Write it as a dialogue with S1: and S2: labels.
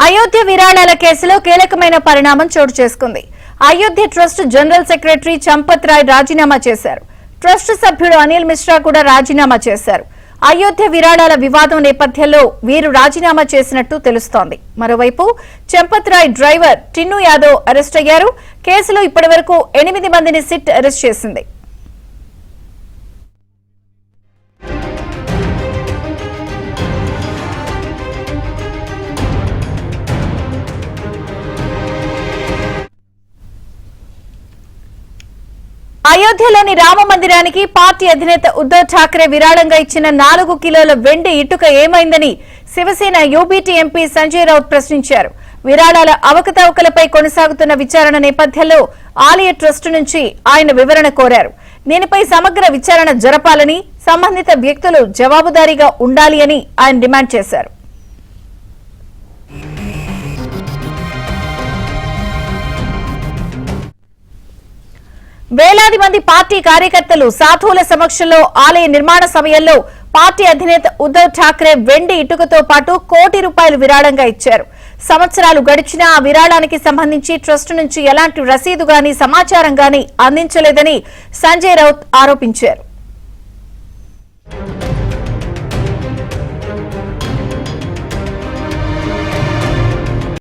S1: అయోధ్య విరాళాల కేసులో కీలకమైన పరిణామం చోటు చేసుకుంది. Ayodhya trust general secretary Champat Rai రాజీనామా చేశారు. ట్రస్ట్ సభ్యుడు అనిల్ మిశ్రా కూడా రాజీనామా చేశారు. అయోధ్య విరాళాల వివాదం నేపథ్యంలో వీరు రాజీనామా చేసినట్టు తెలుస్తోంది. మరోవైపు చంపత్ రాయ్ డ్రైవర్ టిన్ను యాదవ్ అరెస్ట్ అయ్యారు. కేసులో ఇప్పటివరకు 8 మందిని సిట్ అరెస్ట్ చేసింది. అయోధ్యలోని రామ మందిరానికి పార్టీ అధినేత ఉద్దవ్ ఠాక్రే విరాళంగా ఇచ్చిన 4 కిలోల వెండి ఇటుక ఏమైందని శివసేన యూబీటీ ఎంపీ సంజయ్ రౌత్ ప్రశ్నించారు. విరాళాల అవకతవకలపై కొనసాగుతున్న విచారణ నేపథ్యంలో ఆలయ ట్రస్టు నుంచి ఆయన వివరణ కోరారు. దీనిపై సమగ్ర విచారణ జరపాలని, సంబంధిత వ్యక్తులు జవాబుదారీగా ఉండాలి అని ఆయన డిమాండ్ చేశారు. వేలాది మంది పార్టీ కార్యకర్తలు సాధువుల సమక్షంలో ఆలయ నిర్మాణ సమయంలో పార్టీ అధినేత ఉద్దవ్ ఠాక్రే వెండి ఇటుకతో పాటు ₹1 కోటి విరాళంగా ఇచ్చారు. సంవత్సరాలు గడిచినా ఆ విరాళానికి సంబంధించి ట్రస్టు నుంచి ఎలాంటి రసీదు గాని సమాచారం గాని అందించలేదని సంజయ్ రౌత్ ఆరోపించారు.